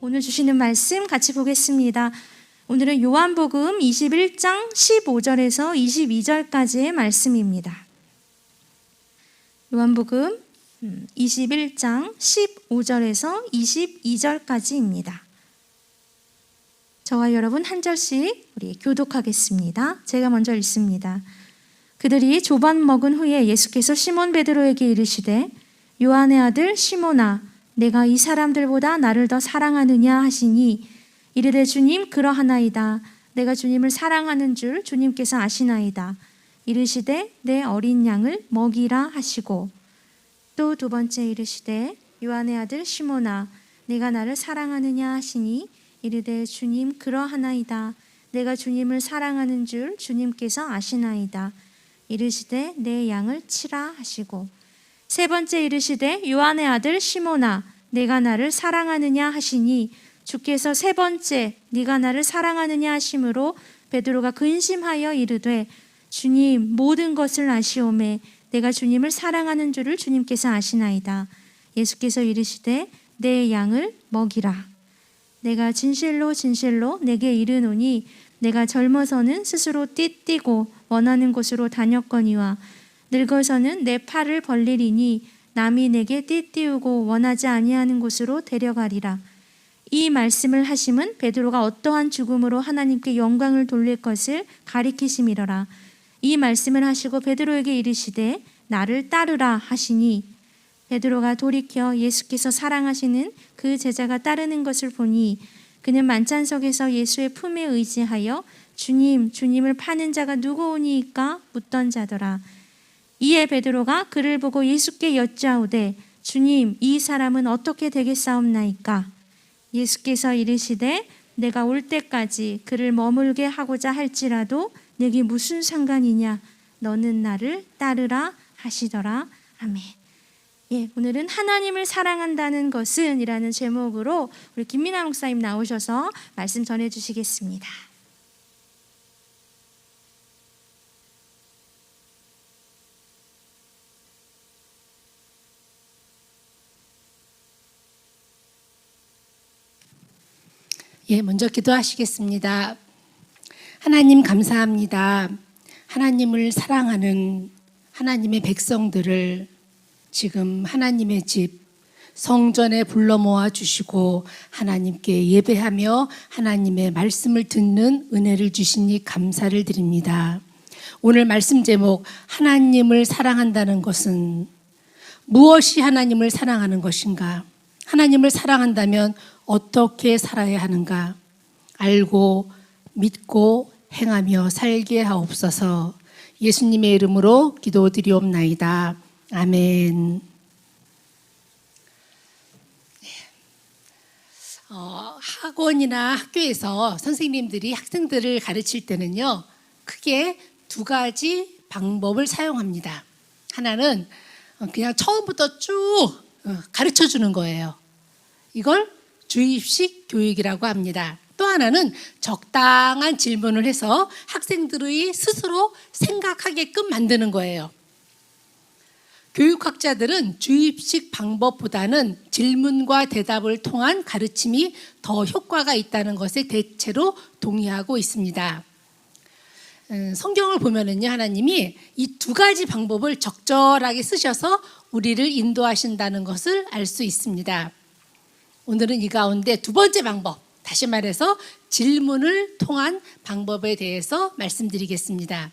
오늘 주시는 말씀 같이 보겠습니다. 오늘은 요한복음 21장 15절에서 22절까지의 말씀입니다. 요한복음 21장 15절에서 22절까지입니다. 저와 여러분 한 절씩 우리 교독하겠습니다. 제가 먼저 읽습니다. 그들이 조반 먹은 후에 예수께서 시몬 베드로에게 이르시되 요한의 아들 시몬아 내가 이 사람들보다 나를 더 사랑하느냐 하시니 이르되 주님 그러하나이다. 내가 주님을 사랑하는 줄 주님께서 아시나이다. 이르시되 내 어린 양을 먹이라 하시고 또 두 번째 이르시되 요한의 아들 시몬아 내가 나를 사랑하느냐 하시니 이르되 주님 그러하나이다. 내가 주님을 사랑하는 줄 주님께서 아시나이다. 이르시되 내 양을 치라 하시고 세 번째 이르시되 요한의 아들 시몬아 내가 나를 사랑하느냐 하시니 주께서 세 번째 네가 나를 사랑하느냐 하심으로 베드로가 근심하여 이르되 주님 모든 것을 아시오매 내가 주님을 사랑하는 줄을 주님께서 아시나이다. 예수께서 이르시되 내 양을 먹이라. 내가 진실로 진실로 내게 이르노니 내가 젊어서는 스스로 띠뛰고 원하는 곳으로 다녔거니와 늙어서는 내 팔을 벌리리니 남이 내게 띠띠우고 원하지 아니하는 곳으로 데려가리라. 이 말씀을 하심은 베드로가 어떠한 죽음으로 하나님께 영광을 돌릴 것을 가리키심이러라. 이 말씀을 하시고 베드로에게 이르시되 나를 따르라 하시니 베드로가 돌이켜 예수께서 사랑하시는 그 제자가 따르는 것을 보니 그는 만찬석에서 예수의 품에 의지하여 주님을 파는 자가 누구오니이까 묻던 자더라. 이에 베드로가 그를 보고 예수께 여짜오되 주님 이 사람은 어떻게 되겠사옵나이까? 예수께서 이르시되 내가 올 때까지 그를 머물게 하고자 할지라도 내게 무슨 상관이냐? 너는 나를 따르라 하시더라. 아멘. 오늘은 하나님을 사랑한다는 것은 이라는 제목으로 우리 김민아 목사님 나오셔서 말씀 전해주시겠습니다. 먼저 기도하시겠습니다. 하나님 감사합니다. 하나님을 사랑하는 하나님의 백성들을 지금 하나님의 집 성전에 불러 모아 주시고 하나님께 예배하며 하나님의 말씀을 듣는 은혜를 주시니 감사를 드립니다. 오늘 말씀 제목 하나님을 사랑한다는 것은 무엇이 하나님을 사랑하는 것인가? 하나님을 사랑한다면 어떻게 살아야 하는가? 알고 믿고 행하며 살게 하옵소서. 예수님의 이름으로 기도드리옵나이다. 아멘. 학원이나 학교에서 선생님들이 학생들을 가르칠 때는요, 크게 두 가지 방법을 사용합니다. 하나는 그냥 처음부터 쭉 가르쳐 주는 거예요. 이걸 주입식 교육이라고 합니다. 또 하나는 적당한 질문을 해서 학생들이 스스로 생각하게끔 만드는 거예요. 교육학자들은 주입식 방법보다는 질문과 대답을 통한 가르침이 더 효과가 있다는 것에 대체로 동의하고 있습니다. 성경을 보면은요, 하나님이 이 두 가지 방법을 적절하게 쓰셔서 우리를 인도하신다는 것을 알 수 있습니다. 오늘은 이 가운데 두 번째 방법, 다시 말해서 질문을 통한 방법에 대해서 말씀드리겠습니다.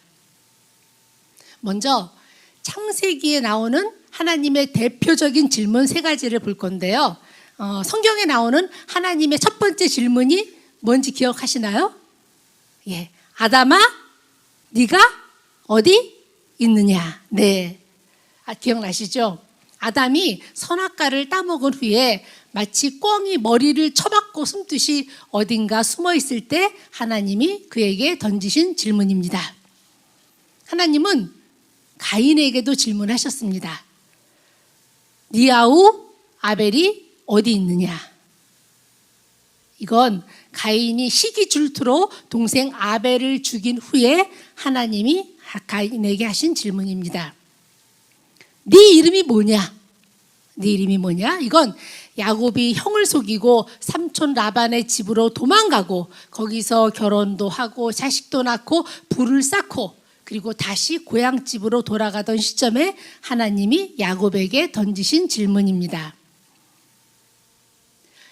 먼저 창세기에 나오는 하나님의 대표적인 질문 세 가지를 볼 건데요. 성경에 나오는 하나님의 첫 번째 질문이 뭔지 기억하시나요? 아담아, 네가 어디 있느냐? 네, 기억나시죠? 아담이 선악과를 따먹은 후에 마치 꿩이 머리를 쳐박고 숨듯이 어딘가 숨어 있을 때 하나님이 그에게 던지신 질문입니다. 하나님은 가인에게도 질문하셨습니다. 네 아우 아벨이 어디 있느냐? 이건 가인이 시기 질투로 동생 아벨을 죽인 후에 하나님이 가인에게 하신 질문입니다. 네 이름이 뭐냐? 네 이름이 뭐냐? 이건 야곱이 형을 속이고 삼촌 라반의 집으로 도망가고 거기서 결혼도 하고 자식도 낳고 부를 쌓고 그리고 다시 고향집으로 돌아가던 시점에 하나님이 야곱에게 던지신 질문입니다.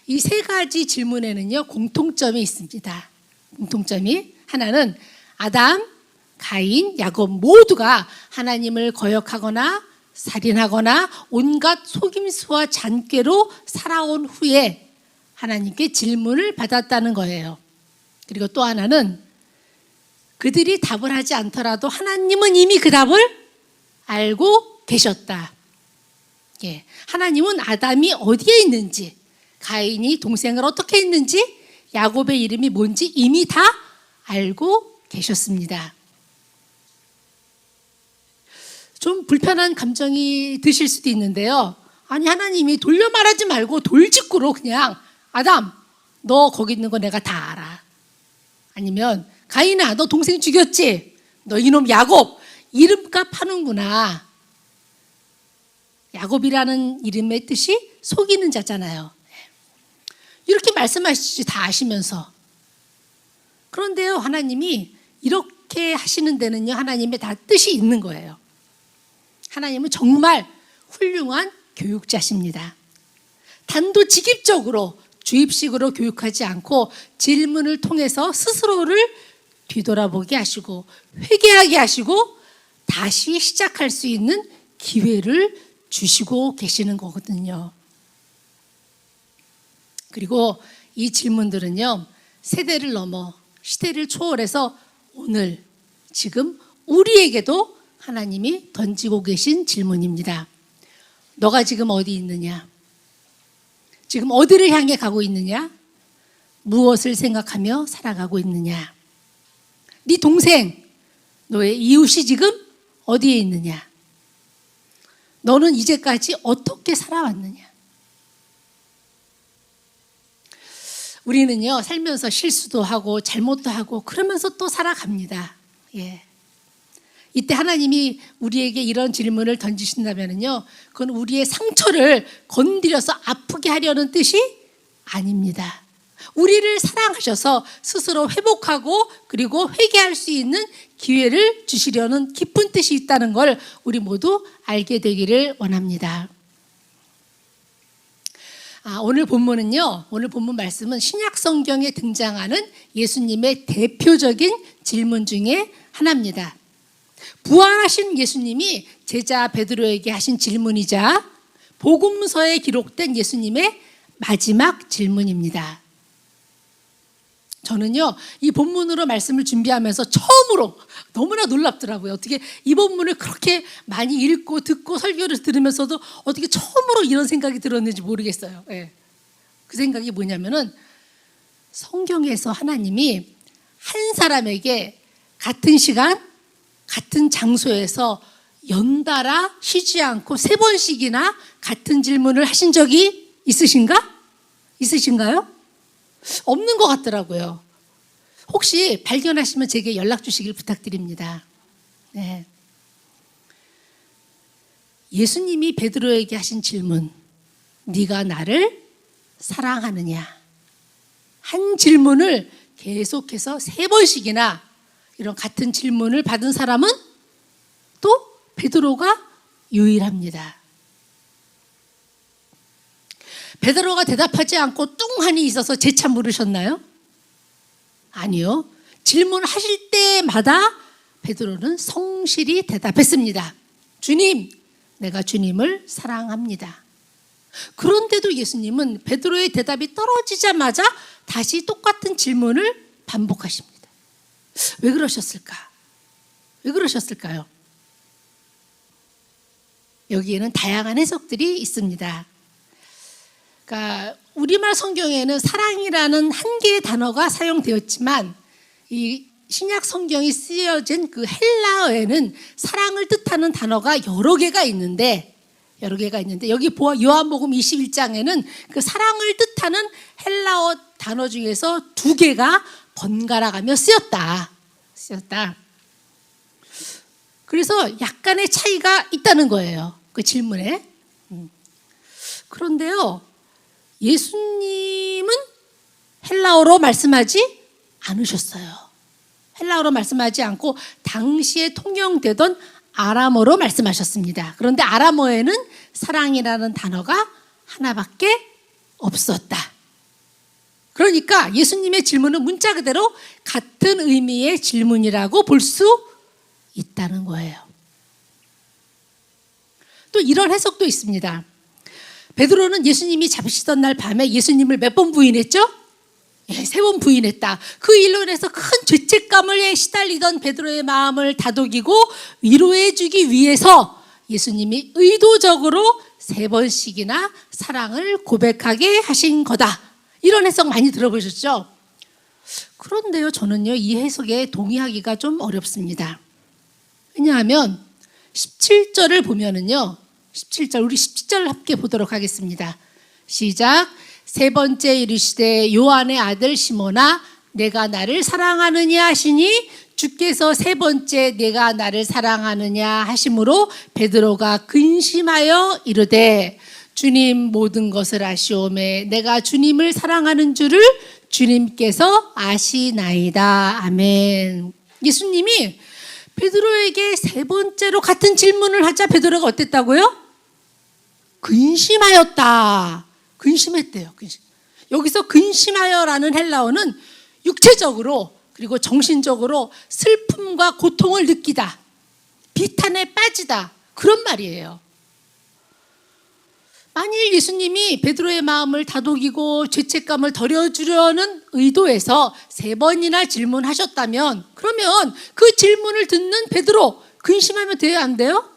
이 세 가지 질문에는요, 공통점이 있습니다. 공통점이 하나는 아담, 가인, 야곱 모두가 하나님을 거역하거나 살인하거나 온갖 속임수와 잔꾀로 살아온 후에 하나님께 질문을 받았다는 거예요. 그리고 또 하나는 그들이 답을 하지 않더라도 하나님은 이미 그 답을 알고 계셨다. 예, 하나님은 아담이 어디에 있는지, 가인이 동생을 어떻게 했는지, 야곱의 이름이 뭔지 이미 다 알고 계셨습니다. 좀 불편한 감정이 드실 수도 있는데요. 아니, 하나님이 돌려 말하지 말고 돌직구로 그냥 아담, 너 거기 있는 거 내가 다 알아. 아니면 가인아, 너 동생 죽였지? 너 이놈 야곱, 이름값 하는구나. 야곱이라는 이름의 뜻이 속이는 자잖아요. 이렇게 말씀하시지 다 아시면서. 그런데요, 하나님이 이렇게 하시는 데는요, 하나님의 다 뜻이 있는 거예요. 하나님은 정말 훌륭한 교육자십니다. 단도직입적으로 주입식으로 교육하지 않고 질문을 통해서 스스로를 뒤돌아보게 하시고 회개하게 하시고 다시 시작할 수 있는 기회를 주시고 계시는 거거든요. 그리고 이 질문들은요, 세대를 넘어 시대를 초월해서 오늘 지금 우리에게도 하나님이 던지고 계신 질문입니다. 너가 지금 어디 있느냐? 지금 어디를 향해 가고 있느냐? 무엇을 생각하며 살아가고 있느냐? 네 동생, 너의 이웃이 지금 어디에 있느냐? 너는 이제까지 어떻게 살아왔느냐? 우리는요, 살면서 실수도 하고 잘못도 하고 그러면서 또 살아갑니다. 예. 이때 하나님이 우리에게 이런 질문을 던지신다면요, 그건 우리의 상처를 건드려서 아프게 하려는 뜻이 아닙니다. 우리를 사랑하셔서 스스로 회복하고 그리고 회개할 수 있는 기회를 주시려는 깊은 뜻이 있다는 걸 우리 모두 알게 되기를 원합니다. 오늘 본문은요, 오늘 본문 말씀은 신약 성경에 등장하는 예수님의 대표적인 질문 중에 하나입니다. 부활하신 예수님이 제자 베드로에게 하신 질문이자 복음서에 기록된 예수님의 마지막 질문입니다. 저는요, 이 본문으로 말씀을 준비하면서 처음으로 너무나 놀랍더라고요. 어떻게 이 본문을 그렇게 많이 읽고 듣고 설교를 들으면서도 어떻게 처음으로 이런 생각이 들었는지 모르겠어요. 예. 그 생각이 뭐냐면은 성경에서 하나님이 한 사람에게 같은 시간, 같은 장소에서 연달아 쉬지 않고 3번씩이나 같은 질문을 하신 적이 있으신가요? 없는 것 같더라고요. 혹시 발견하시면 제게 연락 주시길 부탁드립니다. 네. 예수님이 베드로에게 하신 질문, 네가 나를 사랑하느냐? 한 질문을 계속해서 3번씩이나 이런 같은 질문을 받은 사람은 또 베드로가 유일합니다. 베드로가 대답하지 않고 뚱하니 있어서 재차 물으셨나요? 아니요. 질문하실 때마다 베드로는 성실히 대답했습니다. 주님, 내가 주님을 사랑합니다. 그런데도 예수님은 베드로의 대답이 떨어지자마자 다시 똑같은 질문을 반복하십니다. 왜 그러셨을까? 왜 그러셨을까요? 여기에는 다양한 해석들이 있습니다. 그러니까 우리말 성경에는 사랑이라는 한 개의 단어가 사용되었지만 이 신약 성경이 쓰여진 그 헬라어에는 사랑을 뜻하는 단어가 여러 개가 있는데 여기 요한복음 21장에는 그 사랑을 뜻하는 헬라어 단어 중에서 2개가 번갈아 가며 쓰였다. 그래서 약간의 차이가 있다는 거예요. 그 질문에. 그런데요, 예수님은 헬라어로 말씀하지 않으셨어요. 헬라어로 말씀하지 않고 당시에 통용되던 아람어로 말씀하셨습니다. 그런데 아람어에는 사랑이라는 단어가 하나밖에 없었다. 그러니까 예수님의 질문은 문자 그대로 같은 의미의 질문이라고 볼 수 있다는 거예요. 또 이런 해석도 있습니다. 베드로는 예수님이 잡히시던 날 밤에 예수님을 몇 번 부인했죠? 3번 부인했다. 그 일로 인해서 큰 죄책감을 시달리던 베드로의 마음을 다독이고 위로해 주기 위해서 예수님이 의도적으로 3번씩이나 사랑을 고백하게 하신 거다. 이런 해석 많이 들어보셨죠? 그런데요, 저는요, 이 해석에 동의하기가 좀 어렵습니다. 왜냐하면 17절을 보면은요, 17절, 우리 17절을 함께 보도록 하겠습니다. 시작. 3번째 이르시되 요한의 아들 시몬아 내가 나를 사랑하느냐 하시니 주께서 3번째 내가 나를 사랑하느냐 하심으로 베드로가 근심하여 이르되 주님 모든 것을 아시오매 내가 주님을 사랑하는 줄을 주님께서 아시나이다. 아멘. 예수님이 베드로에게 3번째로 같은 질문을 하자 베드로가 어땠다고요? 근심하였다. 근심했대요. 여기서 근심하여라는 헬라어는 육체적으로 그리고 정신적으로 슬픔과 고통을 느끼다, 비탄에 빠지다, 그런 말이에요. 만일 예수님이 베드로의 마음을 다독이고 죄책감을 덜어주려는 의도에서 3번이나 질문하셨다면 그러면 그 질문을 듣는 베드로 근심하면 돼요, 안 돼요?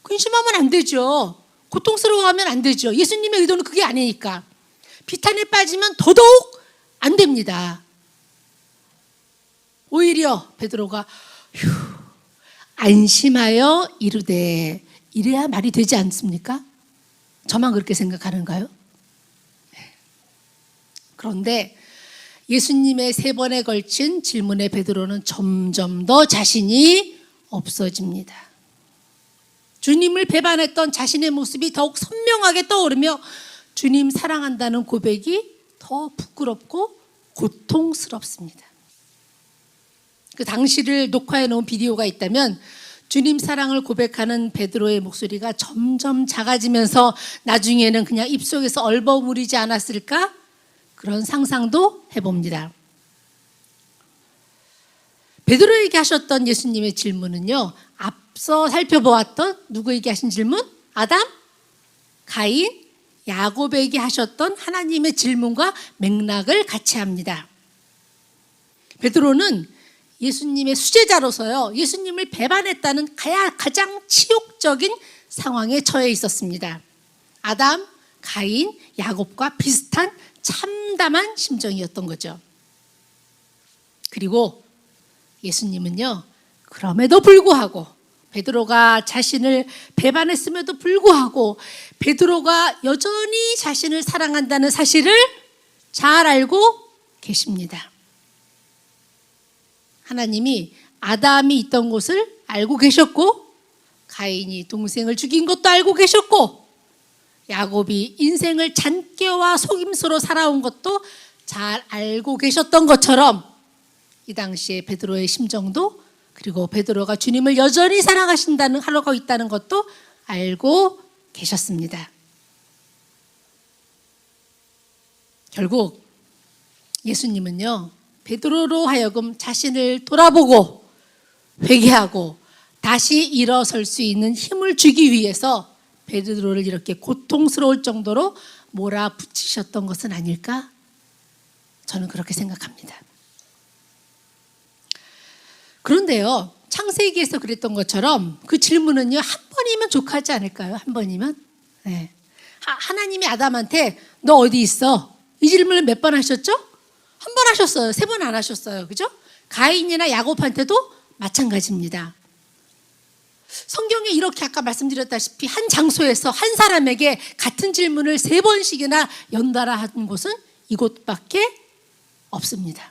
근심하면 안 되죠. 고통스러워하면 안 되죠. 예수님의 의도는 그게 아니니까. 비탄에 빠지면 더더욱 안 됩니다. 오히려 베드로가 안심하여 이르되, 이래야 말이 되지 않습니까? 저만 그렇게 생각하는가요? 그런데 예수님의 3번에 걸친 질문에 베드로는 점점 더 자신이 없어집니다. 주님을 배반했던 자신의 모습이 더욱 선명하게 떠오르며 주님 사랑한다는 고백이 더 부끄럽고 고통스럽습니다. 그 당시를 녹화해 놓은 비디오가 있다면 주님 사랑을 고백하는 베드로의 목소리가 점점 작아지면서 나중에는 그냥 입속에서 얼버무리지 않았을까? 그런 상상도 해봅니다. 베드로에게 하셨던 예수님의 질문은요, 앞서 살펴보았던 누구에게 하신 질문? 아담, 가인, 야곱에게 하셨던 하나님의 질문과 맥락을 같이 합니다. 베드로는 예수님의 수제자로서요, 예수님을 배반했다는 가장 치욕적인 상황에 처해 있었습니다. 아담, 가인, 야곱과 비슷한 참담한 심정이었던 거죠. 그리고 예수님은요, 그럼에도 불구하고 베드로가 자신을 배반했음에도 불구하고 베드로가 여전히 자신을 사랑한다는 사실을 잘 알고 계십니다. 하나님이 아담이 있던 곳을 알고 계셨고, 가인이 동생을 죽인 것도 알고 계셨고, 야곱이 인생을 잔꾀와 속임수로 살아온 것도 잘 알고 계셨던 것처럼 이 당시에 베드로의 심정도, 그리고 베드로가 주님을 여전히 사랑하신다는 하루가 있다는 것도 알고 계셨습니다. 결국 예수님은요, 베드로로 하여금 자신을 돌아보고 회개하고 다시 일어설 수 있는 힘을 주기 위해서 베드로를 이렇게 고통스러울 정도로 몰아붙이셨던 것은 아닐까? 저는 그렇게 생각합니다. 그런데요, 창세기에서 그랬던 것처럼 그 질문은요, 한 번이면 족하지 않을까요? 한 번이면? 네. 하나님이 아담한테 너 어디 있어? 이 질문을 몇 번 하셨죠? 한 번 하셨어요. 3번 안 하셨어요. 그죠? 가인이나 야곱한테도 마찬가지입니다. 성경에 이렇게 아까 말씀드렸다시피 한 장소에서 한 사람에게 같은 질문을 3번씩이나 연달아 한 곳은 이곳밖에 없습니다.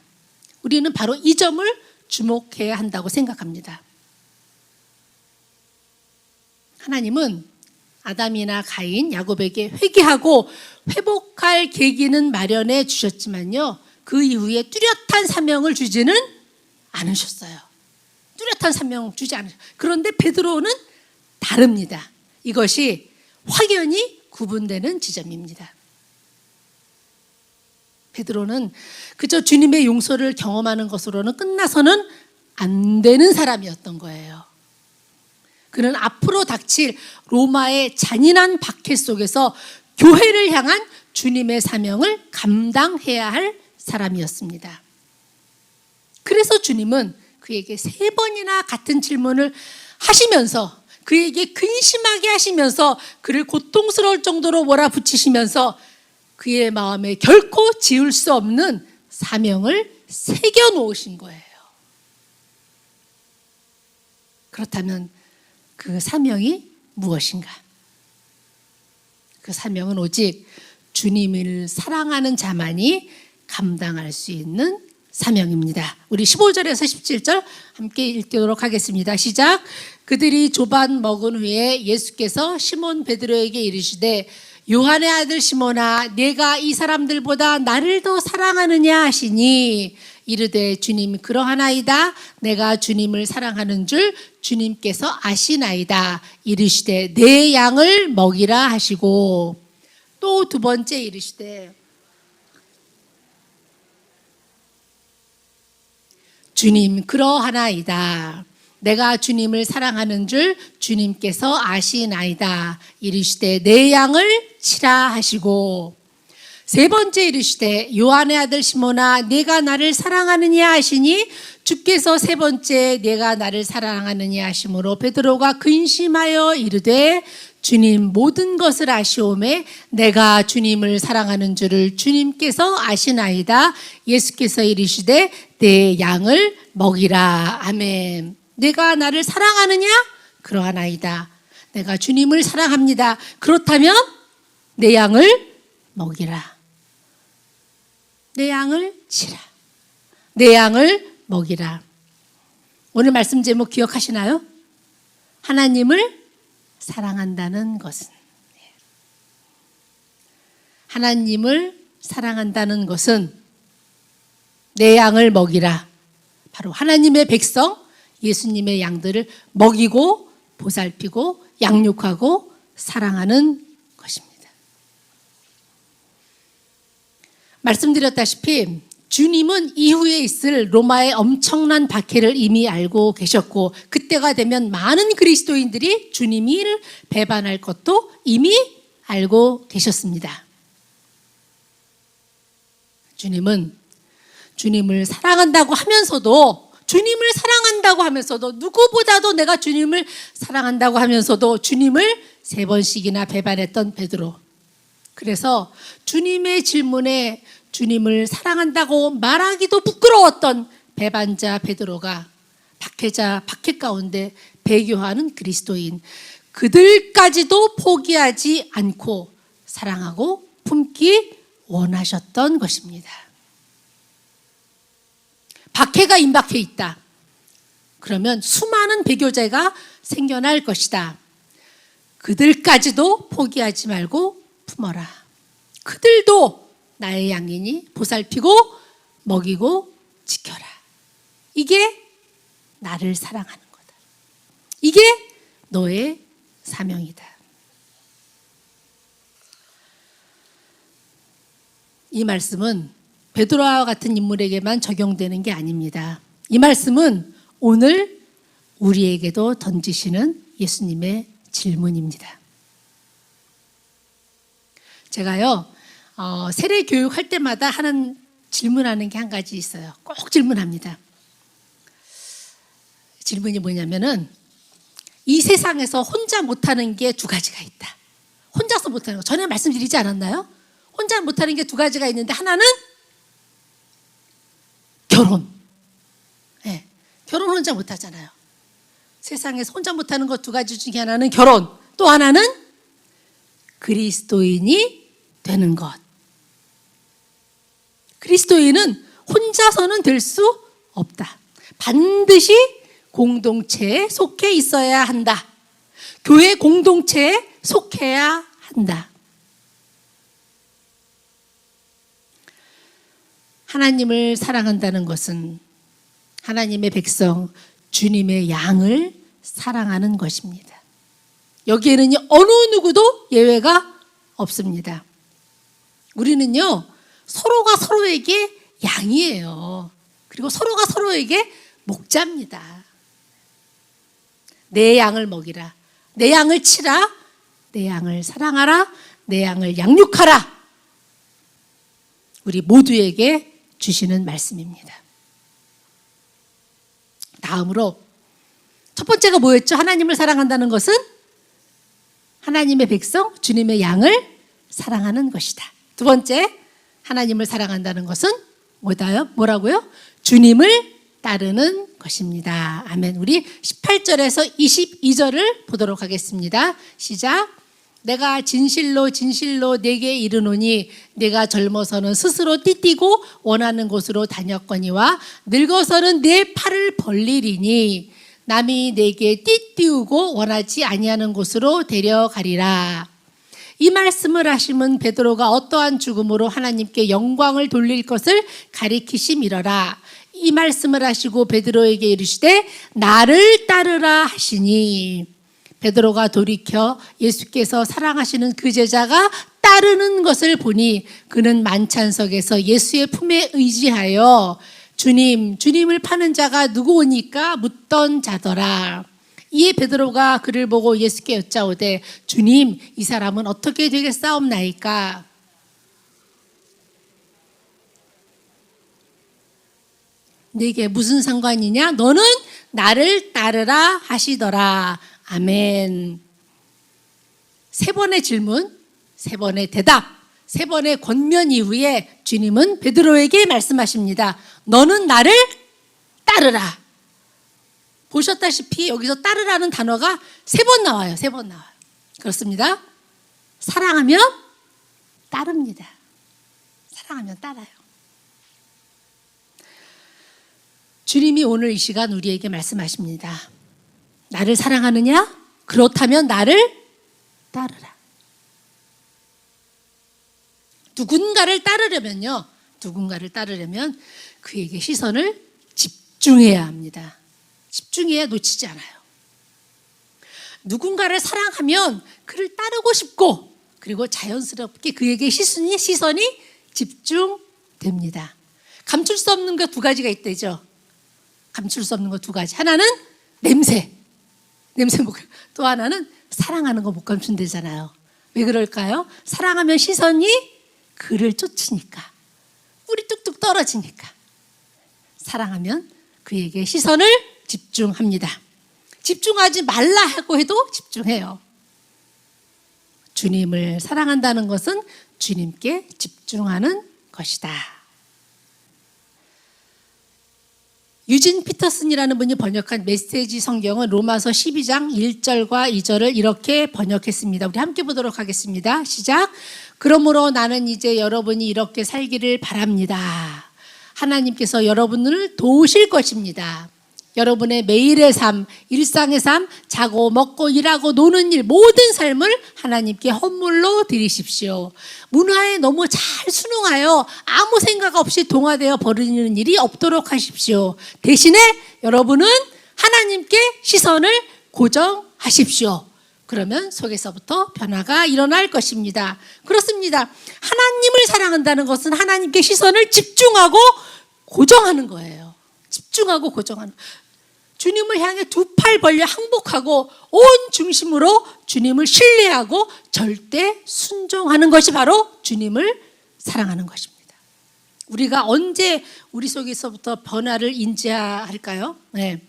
우리는 바로 이 점을 주목해야 한다고 생각합니다. 하나님은 아담이나 가인, 야곱에게 회개하고 회복할 계기는 마련해 주셨지만요, 그 이후에 뚜렷한 사명을 주지는 않으셨어요. 뚜렷한 사명 주지 않으셨어요. 그런데 베드로는 다릅니다. 이것이 확연히 구분되는 지점입니다. 베드로는 그저 주님의 용서를 경험하는 것으로는 끝나서는 안 되는 사람이었던 거예요. 그는 앞으로 닥칠 로마의 잔인한 박해 속에서 교회를 향한 주님의 사명을 감당해야 할 사람이었습니다. 그래서 주님은 그에게 3번이나 같은 질문을 하시면서, 그에게 근심하게 하시면서, 그를 고통스러울 정도로 몰아붙이시면서 그의 마음에 결코 지울 수 없는 사명을 새겨 놓으신 거예요. 그렇다면 그 사명이 무엇인가? 그 사명은 오직 주님을 사랑하는 자만이 감당할 수 있는 사명입니다. 우리 15절에서 17절 함께 읽도록 하겠습니다. 시작. 그들이 조반 먹은 후에 예수께서 시몬 베드로에게 이르시되 요한의 아들 시몬아, 내가 이 사람들보다 나를 더 사랑하느냐 하시니 이르되 주님 그러하나이다. 내가 주님을 사랑하는 줄 주님께서 아시나이다. 이르시되 내 양을 먹이라 하시고, 또 2번째 이르시되 주님 그러하나이다. 내가 주님을 사랑하는 줄 주님께서 아시나이다. 이르시되 내 양을 치라 하시고, 3번째 이르시되 요한의 아들 시몬아, 내가 나를 사랑하느냐 하시니 주께서 3번째 내가 나를 사랑하느냐 하심으로 베드로가 근심하여 이르되 주님 모든 것을 아시오매 내가 주님을 사랑하는 줄을 주님께서 아시나이다. 예수께서 이르시되 내 양을 먹이라. 아멘. 내가 나를 사랑하느냐? 그러하나이다. 내가 주님을 사랑합니다. 그렇다면 내 양을 먹이라. 내 양을 치라. 내 양을 먹이라. 오늘 말씀 제목 기억하시나요? 하나님을 사랑한다는 것은, 하나님을 사랑한다는 것은 내 양을 먹이라. 바로 하나님의 백성, 예수님의 양들을 먹이고 보살피고 양육하고 사랑하는 것입니다. 말씀드렸다시피 주님은 이후에 있을 로마의 엄청난 박해를 이미 알고 계셨고, 그때가 되면 많은 그리스도인들이 주님을 배반할 것도 이미 알고 계셨습니다. 주님은 주님을 사랑한다고 하면서도, 주님을 사랑한다고 하면서도, 누구보다도 내가 주님을 사랑한다고 하면서도 주님을 3번씩이나 배반했던 베드로. 그래서 주님의 질문에 주님을 사랑한다고 말하기도 부끄러웠던 배반자 베드로가 박해 가운데 배교하는 그리스도인, 그들까지도 포기하지 않고 사랑하고 품기 원하셨던 것입니다. 박해가 임박해 있다. 그러면 수많은 배교자가 생겨날 것이다. 그들까지도 포기하지 말고 품어라. 그들도 나의 양이니 보살피고 먹이고 지켜라. 이게 나를 사랑하는 거다. 이게 너의 사명이다. 이 말씀은 베드로와 같은 인물에게만 적용되는 게 아닙니다. 이 말씀은 오늘 우리에게도 던지시는 예수님의 질문입니다. 제가요, 세례 교육할 때마다 하는 질문하는 게 한 가지 있어요. 꼭 질문합니다. 질문이 뭐냐면은, 이 세상에서 혼자 못하는 게 2가지가 있다. 혼자서 못하는 거. 전에 말씀드리지 않았나요? 혼자 못하는 게 2가지가 있는데, 하나는 결혼. 네, 결혼 혼자 못하잖아요. 세상에서 혼자 못하는 것 2가지 중에 하나는 결혼, 또 하나는 그리스도인이 되는 것. 그리스도인은 혼자서는 될 수 없다. 반드시 공동체에 속해 있어야 한다. 교회 공동체에 속해야 한다. 하나님을 사랑한다는 것은 하나님의 백성, 주님의 양을 사랑하는 것입니다. 여기에는 어느 누구도 예외가 없습니다. 우리는요, 서로가 서로에게 양이에요. 그리고 서로가 서로에게 목자입니다. 내 양을 먹이라, 내 양을 치라, 내 양을 사랑하라, 내 양을 양육하라. 우리 모두에게 주시는 말씀입니다. 다음으로 첫 번째가 뭐였죠? 하나님을 사랑한다는 것은 하나님의 백성, 주님의 양을 사랑하는 것이다. 두 번째, 하나님을 사랑한다는 것은 뭐라고요? 주님을 따르는 것입니다. 아멘. 우리 18절에서 22절을 보도록 하겠습니다. 시작. 내가 진실로 진실로 내게 이르노니 내가 젊어서는 스스로 띠띠고 원하는 곳으로 다녔거니와 늙어서는 내 팔을 벌리리니 남이 내게 띠띠우고 원하지 아니하는 곳으로 데려가리라. 이 말씀을 하심은 베드로가 어떠한 죽음으로 하나님께 영광을 돌릴 것을 가리키심이러라. 이 말씀을 하시고 베드로에게 이르시되 나를 따르라 하시니 베드로가 돌이켜 예수께서 사랑하시는 그 제자가 따르는 것을 보니 그는 만찬석에서 예수의 품에 의지하여 주님을 파는 자가 누구오니까 묻던 자더라. 이에 베드로가 그를 보고 예수께 여짜오되 주님, 이 사람은 어떻게 되겠사옵나이까? 내게 무슨 상관이냐? 너는 나를 따르라 하시더라. 아멘. 세 번의 질문, 세 번의 대답, 세 번의 권면 이후에 주님은 베드로에게 말씀하십니다. 너는 나를 따르라. 보셨다시피 여기서 따르라는 단어가 세 번 나와요. 세 번 나와요. 그렇습니다. 사랑하면 따릅니다. 사랑하면 따라요. 주님이 오늘 이 시간 우리에게 말씀하십니다. 나를 사랑하느냐? 그렇다면 나를 따르라. 누군가를 따르려면 그에게 시선을 집중해야 합니다. 집중해야 놓치지 않아요. 누군가를 사랑하면 그를 따르고 싶고 그리고 자연스럽게 그에게 시선이 집중됩니다. 감출 수 없는 것 두 가지가 있다죠. 감출 수 없는 것 두 가지. 하나는 냄새 못, 또 하나는 사랑하는 거 못 감춘대잖아요. 왜 그럴까요? 사랑하면 시선이 그를 쫓으니까, 꿀이 뚝뚝 떨어지니까. 사랑하면 그에게 시선을 집중합니다. 집중하지 말라 하고 해도 집중해요. 주님을 사랑한다는 것은 주님께 집중하는 것이다. 유진 피터슨이라는 분이 번역한 메시지 성경은 로마서 12장 1절과 2절을 이렇게 번역했습니다. 우리 함께 보도록 하겠습니다. 시작. 그러므로 나는 이제 여러분이 이렇게 살기를 바랍니다. 하나님께서 여러분을 도우실 것입니다. 여러분의 매일의 삶, 일상의 삶, 자고 먹고 일하고 노는 일, 모든 삶을 하나님께 헌물로 드리십시오. 문화에 너무 잘 순응하여 아무 생각 없이 동화되어 버리는 일이 없도록 하십시오. 대신에 여러분은 하나님께 시선을 고정하십시오. 그러면 속에서부터 변화가 일어날 것입니다. 그렇습니다. 하나님을 사랑한다는 것은 하나님께 시선을 집중하고 고정하는 거예요. 집중하고 고정하는. 주님을 향해 두 팔 벌려 항복하고 온 중심으로 주님을 신뢰하고 절대 순종하는 것이 바로 주님을 사랑하는 것입니다. 우리가 언제 우리 속에서부터 변화를 인지할까요? 네.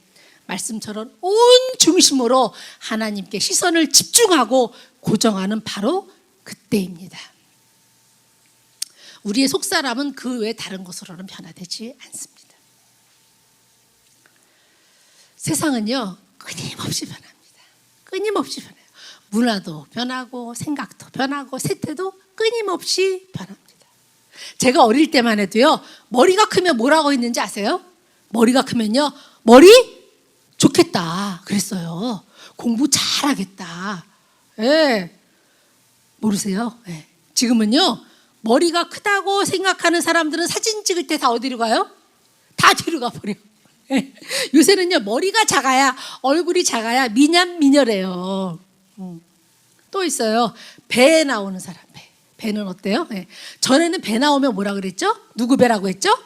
말씀처럼 온 중심으로 하나님께 시선을 집중하고 고정하는 바로 그때입니다. 우리의 속사람은 그 외 다른 것으로는 변화되지 않습니다. 세상은요, 끊임없이 변합니다. 끊임없이 변해요. 문화도 변하고 생각도 변하고 세태도 끊임없이 변합니다. 제가 어릴 때만 해도요, 머리가 크면 뭐라고 했는지 아세요? 머리가 크면요, 머리 좋겠다 그랬어요. 공부 잘 잘하겠다. 예. 모르세요? 예. 지금은요, 머리가 크다고 생각하는 사람들은 사진 찍을 때 다 어디로 가요? 다 뒤로 가버려. 예. 요새는요, 머리가 작아야, 얼굴이 작아야 미녀래요. 또 있어요. 배에 나오는 사람, 배. 배는 어때요? 예. 전에는 배 나오면 뭐라 그랬죠? 누구 배라고 했죠?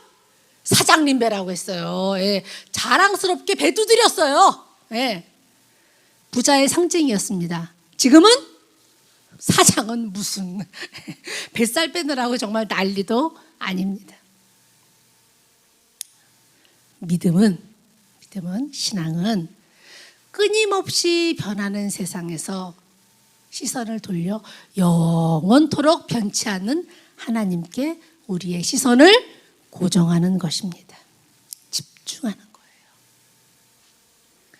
사장님 배라고 했어요. 예. 자랑스럽게 배 두드렸어요. 예. 부자의 상징이었습니다. 지금은 사장은 무슨 뱃살 빼느라고 정말 난리도 아닙니다. 믿음은 신앙은 끊임없이 변하는 세상에서 시선을 돌려 영원토록 변치 않는 하나님께 우리의 시선을 고정하는 것입니다. 집중하는 거예요.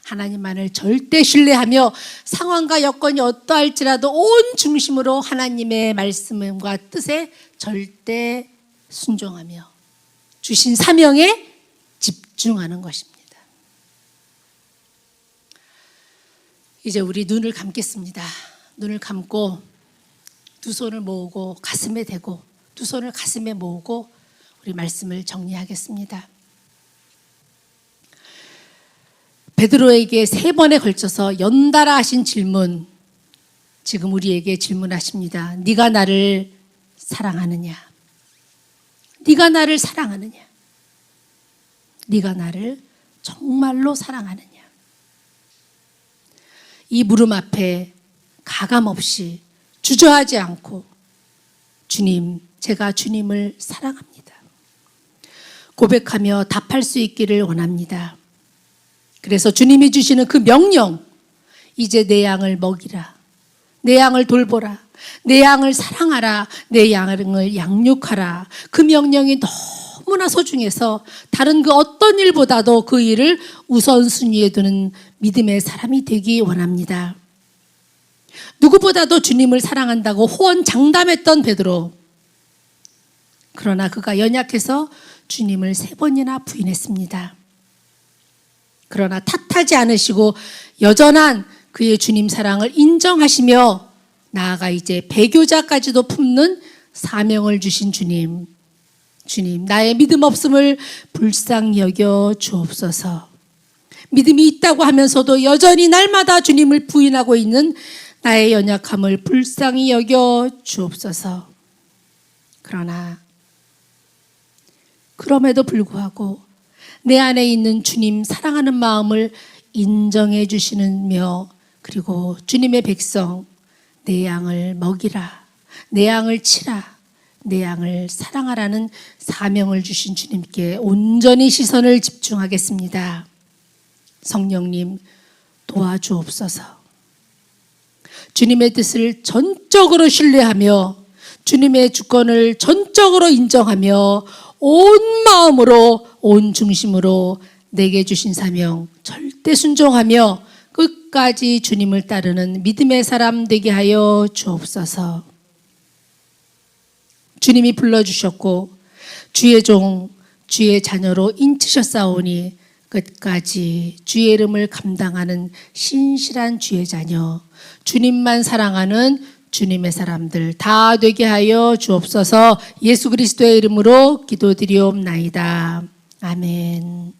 하나님만을 절대 신뢰하며 상황과 여건이 어떠할지라도 온 중심으로 하나님의 말씀과 뜻에 절대 순종하며 주신 사명에 집중하는 것입니다. 이제 우리 눈을 감겠습니다. 눈을 감고 두 손을 모으고 가슴에 대고 두 손을 가슴에 모으고 우리 말씀을 정리하겠습니다. 베드로에게 3번에 걸쳐서 연달아 하신 질문, 지금 우리에게 질문하십니다. 네가 나를 사랑하느냐? 네가 나를 사랑하느냐? 네가 나를 정말로 사랑하느냐? 이 물음 앞에 가감없이 주저하지 않고 주님, 제가 주님을 사랑합니다. 고백하며 답할 수 있기를 원합니다. 그래서 주님이 주시는 그 명령, 이제 내 양을 먹이라, 내 양을 돌보라, 내 양을 사랑하라, 내 양을 양육하라. 그 명령이 너무나 소중해서 다른 그 어떤 일보다도 그 일을 우선순위에 두는 믿음의 사람이 되기 원합니다. 누구보다도 주님을 사랑한다고 호언장담했던 베드로. 그러나 그가 연약해서 주님을 3번이나 부인했습니다. 그러나 탓하지 않으시고 여전한 그의 주님 사랑을 인정하시며 나아가 이제 배교자까지도 품는 사명을 주신 주님. 주님, 나의 믿음 없음을 불쌍히 여겨 주옵소서. 믿음이 있다고 하면서도 여전히 날마다 주님을 부인하고 있는 나의 연약함을 불쌍히 여겨 주옵소서. 그럼에도 불구하고 내 안에 있는 주님 사랑하는 마음을 인정해 주시느며, 그리고 주님의 백성, 내 양을 먹이라, 내 양을 치라, 내 양을 사랑하라는 사명을 주신 주님께 온전히 시선을 집중하겠습니다. 성령님 도와주옵소서. 주님의 뜻을 전적으로 신뢰하며 주님의 주권을 전적으로 인정하며 온 마음으로 온 중심으로 내게 주신 사명 절대 순종하며 끝까지 주님을 따르는 믿음의 사람 되게 하여 주옵소서. 주님이 불러주셨고 주의 종 주의 자녀로 인치셨사오니 끝까지 주의 이름을 감당하는 신실한 주의 자녀, 주님만 사랑하는 주님의 사람들 다 되게 하여 주옵소서. 예수 그리스도의 이름으로 기도드리옵나이다. 아멘.